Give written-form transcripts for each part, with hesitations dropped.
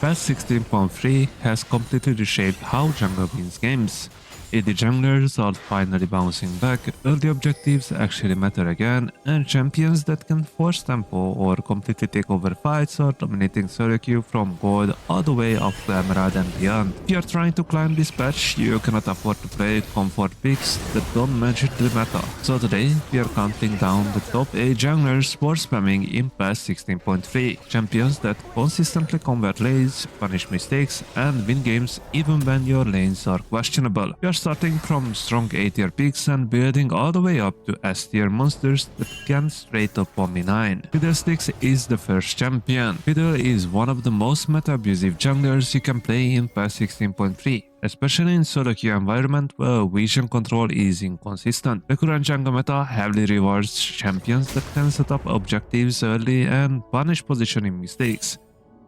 Patch 16.3 has completely reshaped how jungle wins games. AD junglers are finally bouncing back, early objectives actually matter again, and champions that can force tempo or completely take over fights are dominating solo queue from gold all the way up to emerald and beyond. If you are trying to climb this patch, you cannot afford to play comfort picks that don't match the meta. So today, we are counting down the top 8 junglers for spamming in patch 16.3, champions that consistently convert lanes, punish mistakes, and win games even when your lanes are questionable. We are starting from strong A tier picks and building all the way up to S tier monsters that can straight up 1v9. Fiddlesticks is the first champion. Fiddle is one of the most meta-abusive junglers you can play in patch 16.3. Especially in solo queue environment where vision control is inconsistent. The current jungle meta heavily rewards champions that can set up objectives early and punish positioning mistakes.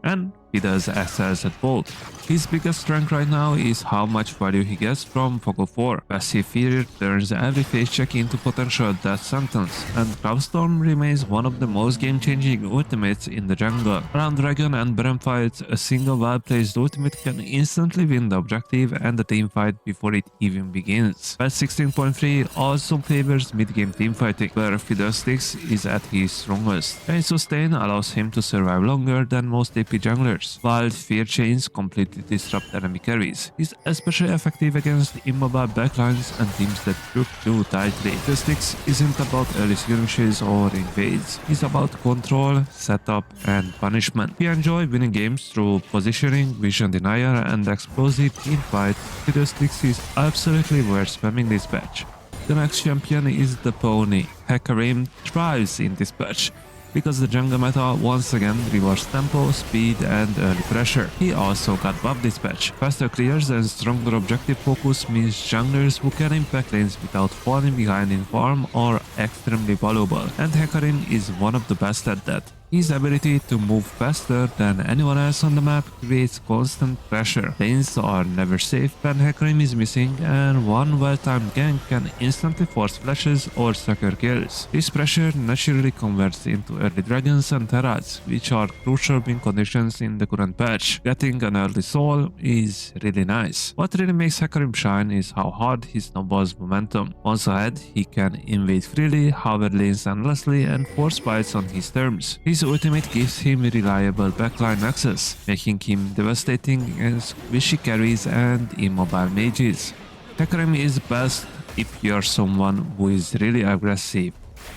And he does excels at both. His biggest strength right now is how much value he gets from Focal 4. Passive Fear turns every face check into potential death sentence, and Crowdstorm remains one of the most game-changing ultimates in the jungle. Around Dragon and Baron fights, a single well-placed ultimate can instantly win the objective and the teamfight before it even begins. Patch 16.3 also favors mid-game teamfighting, where Fiddlesticks is at his strongest. Chain Sustain allows him to survive longer than most AP junglers, while Fear Chains completely disrupt enemy carries. He's especially effective against immobile backlines and teams that group too tightly. Fiddlesticks isn't about early skirmishes or invades, it's about control, setup, and punishment. We enjoy winning games through positioning, vision denial, and explosive teamfight. Fiddlesticks is absolutely worth spamming this patch. The next champion is the pony. Hecarim thrives in this patch, because the jungle meta once again rewards tempo, speed, and early pressure. He also got buffed this patch. Faster clears and stronger objective focus means junglers who can impact lanes without falling behind in farm are extremely valuable, and Hecarim is one of the best at that. His ability to move faster than anyone else on the map creates constant pressure. Lanes are never safe when Hecarim is missing, and one well-timed gank can instantly force flashes or sucker kills. This pressure naturally converts into early dragons and terrats, which are crucial win conditions in the current patch. Getting an early soul is really nice. What really makes Hecarim shine is how hard he snowballs momentum. Once ahead, he can invade freely, hover lanes endlessly, and force fights on his terms. His ultimate gives him reliable backline access, making him devastating against squishy carries and immobile mages. Hecarim is best if you're someone who is really aggressive,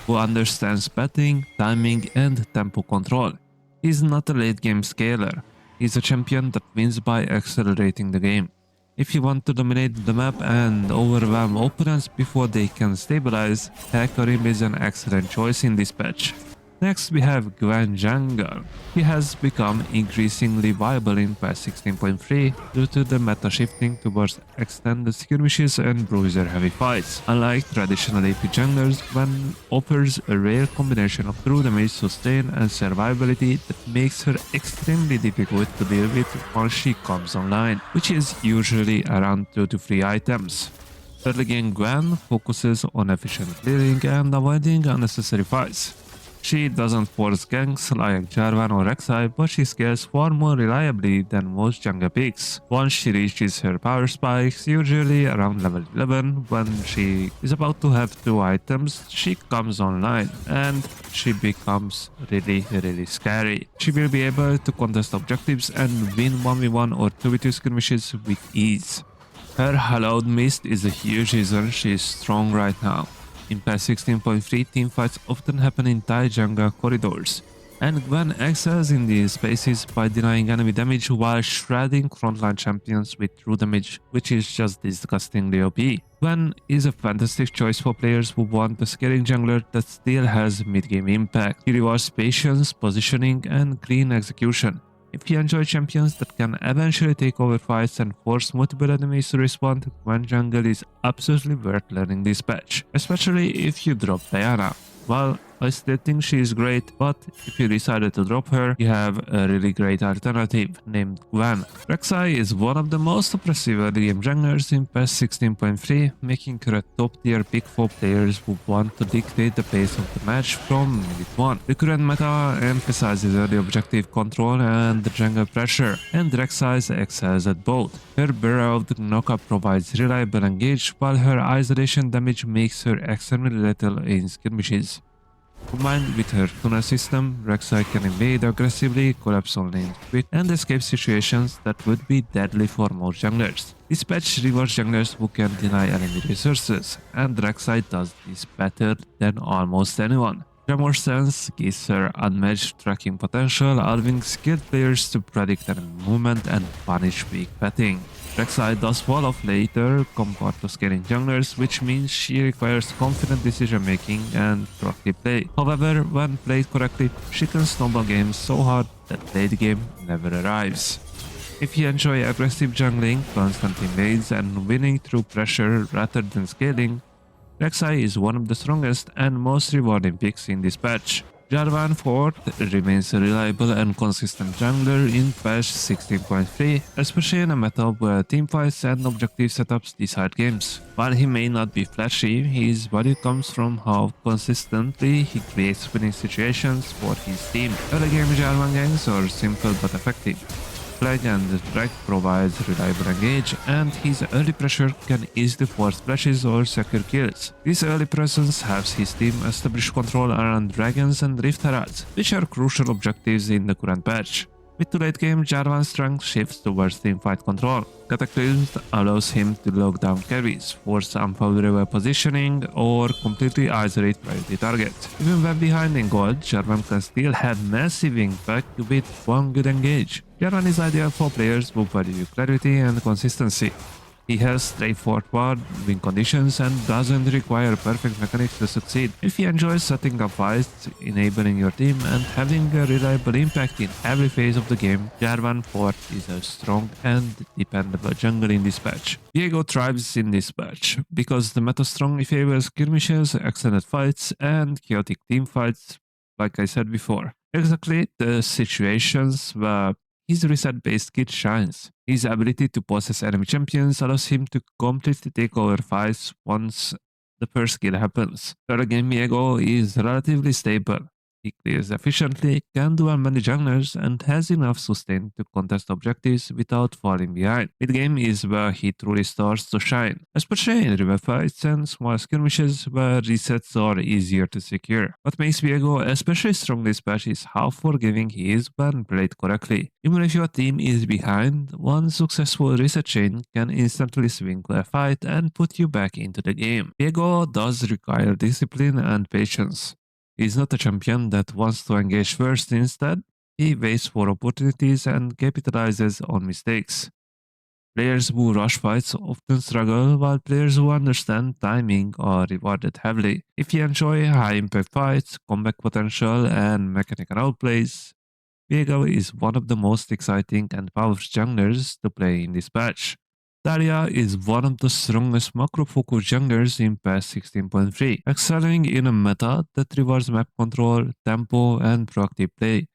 who understands betting, timing, and tempo control. He's not a late game scaler, he's a champion that wins by accelerating the game. If you want to dominate the map and overwhelm opponents before they can stabilize, Hecarim is an excellent choice in this patch. Next we have Gwen jungle. He has become increasingly viable in patch 16.3 due to the meta shifting towards extended skirmishes and bruiser heavy fights. Unlike traditional AP junglers, Gwen offers a rare combination of true damage, sustain, and survivability that makes her extremely difficult to deal with once she comes online, which is usually around 2 to 3 items. Early game Gwen focuses on efficient clearing and avoiding unnecessary fights. She doesn't force ganks like Jarvan or Rek'Sai, but she scales far more reliably than most jungle picks. Once she reaches her power spikes, usually around level 11, when she is about to have 2 items, she comes online, and she becomes really scary. She will be able to contest objectives and win 1v1 or 2v2 skirmishes with ease. Her Hallowed Mist is a huge reason she is strong right now. In patch 16.3, teamfights often happen in tight jungle corridors, and Gwen excels in these spaces by denying enemy damage while shredding frontline champions with true damage, which is just disgustingly OP. Gwen is a fantastic choice for players who want a scaling jungler that still has mid-game impact. He rewards patience, positioning, and clean execution. If you enjoy champions that can eventually take over fights and force multiple enemies to respond, Gwen jungle is absolutely worth learning this patch, especially if you drop Diana. Well, I still think she is great, but if you decided to drop her, you have a really great alternative named Gwen. Rek'Sai is one of the most oppressive early game junglers in PES 16.3, making her a top tier pick for players who want to dictate the pace of the match from minute 1. The current meta emphasizes early objective control and jungle pressure, and Rek'Sai excels at both. Her Burrowed knockup provides reliable engage, while her isolation damage makes her extremely lethal in skirmishes. Combined with her tuna system, Rek'Sai can invade aggressively, collapse on lane quick, and escape situations that would be deadly for most junglers. This patch rewards junglers who can deny enemy resources, and Rek'Sai does this better than almost anyone. Tremor Sense gives her unmatched tracking potential, allowing skilled players to predict enemy movement and punish weak petting. Rek'Sai does fall off later compared to scaling junglers, which means she requires confident decision making and proactive play. However, when played correctly, she can snowball games so hard that late game never arrives. If you enjoy aggressive jungling, constant invades, and winning through pressure rather than scaling, Rek'Sai is one of the strongest and most rewarding picks in this patch. Jarvan IV remains a reliable and consistent jungler in patch 16.3, especially in a meta where teamfights and objective setups decide games. While he may not be flashy, his value comes from how consistently he creates winning situations for his team. Early game Jarvan ganks are simple but effective. Flag and drag provides reliable engage, and his early pressure can easily force splashes or secure kills. This early presence helps his team establish control around dragons and rift heralds, which are crucial objectives in the current patch. With the late game, Jarvan's strength shifts towards teamfight control. Cataclysm allows him to lock down carries, force unfavorable positioning, or completely isolate priority targets. Even when behind in gold, Jarvan can still have massive impact with one good engage. Jarvan is ideal for players who value clarity and consistency. He has straightforward win conditions and doesn't require perfect mechanics to succeed. If you enjoy setting up fights, enabling your team, and having a reliable impact in every phase of the game, Jarvan IV is a strong and dependable jungle in this patch. Viego thrives in this patch because the meta strongly favors skirmishes, extended fights, and chaotic team fights, like I said before. Exactly the situations where his reset-based kit shines. His ability to possess enemy champions allows him to completely take over fights once the first kill happens. Early game Viego is relatively stable. He clears efficiently, can duel many junglers, and has enough sustain to contest objectives without falling behind. Mid-game is where he truly starts to shine, especially in river fights and small skirmishes where resets are easier to secure. What makes Viego especially strong this patch is how forgiving he is when played correctly. Even if your team is behind, one successful reset chain can instantly swing a fight and put you back into the game. Viego does require discipline and patience. He's not a champion that wants to engage first. Instead, he waits for opportunities and capitalizes on mistakes. Players who rush fights often struggle, while players who understand timing are rewarded heavily. If you enjoy high impact fights, combat potential, and mechanical outplays, Viego is one of the most exciting and powerful junglers to play in this patch. Taliyah is one of the strongest macro-focused junglers in PES 16.3, excelling in a meta that rewards map control, tempo, and proactive play.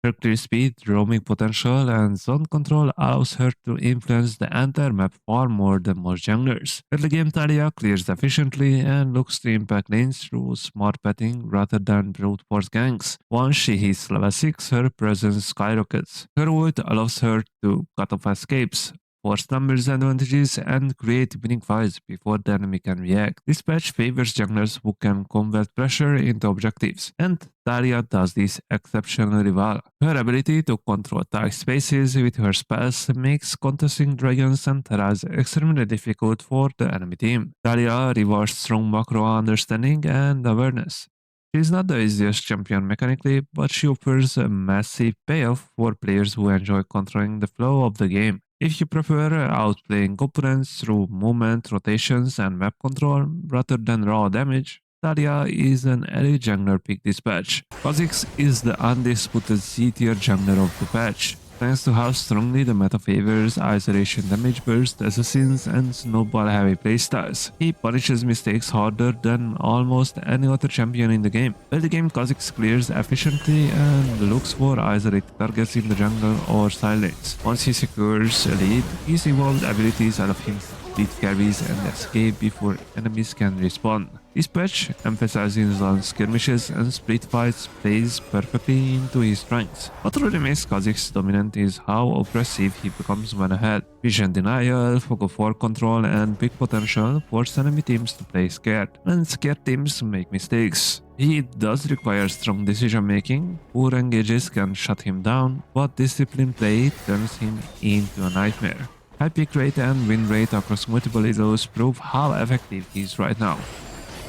Her clear speed, roaming potential, and zone control allows her to influence the entire map far more than most junglers. Early game Taliyah clears efficiently and looks to impact lanes through smart petting rather than brute force ganks. Once she hits level 6, her presence skyrockets. Her ult allows her to cut off escapes, force numbers advantages, and create winning fights before the enemy can react. This patch favors junglers who can convert pressure into objectives, and Taliyah does this exceptionally well. Her ability to control tight spaces with her spells makes contesting dragons and terras extremely difficult for the enemy team. Taliyah rewards strong macro understanding and awareness. She is not the easiest champion mechanically, but she offers a massive payoff for players who enjoy controlling the flow of the game. If you prefer outplaying opponents through movement, rotations, and map control rather than raw damage, Taliyah is an early jungler pick this patch. Kha'Zix is the undisputed C tier jungler of the patch. thanks to how strongly the meta favors isolation damage burst assassins and snowball heavy playstyles. He punishes mistakes harder than almost any other champion in the game. Early game Kha'Zix clears efficiently and looks for isolated targets in the jungle or side lanes. Once he secures a lead, his evolved abilities allow him to lead carries and escape before enemies can respawn. This patch, emphasizing on skirmishes and split fights, plays perfectly into his strengths. What really makes Kha'Zix dominant is how oppressive he becomes when ahead. Vision denial, fog of war control, and big potential force enemy teams to play scared, and scared teams make mistakes. He does require strong decision making, poor engages can shut him down, but disciplined play turns him into a nightmare. High pick rate and win rate across multiple heroes prove how effective he is right now.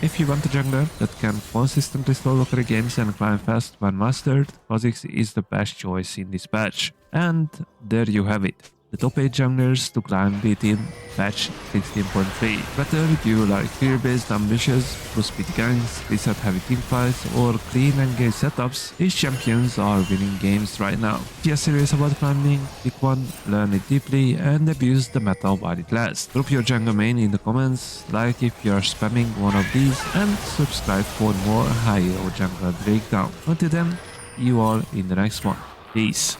If you want a jungler that can consistently solo carry games and climb fast when mastered, Kha'Zix is the best choice in this patch. And there you have it. The top 8 junglers to climb beat in patch 16.3. Whether you like fear-based ambitious, pro-speed ganks, reset heavy teamfights, or clean engage setups, these champions are winning games right now. If you're serious about climbing, pick one, learn it deeply, and abuse the meta while it lasts. Drop your jungle main in the comments, like if you're spamming one of these, and subscribe for more high-elo jungle breakdown. Until then, see you all in the next one. Peace.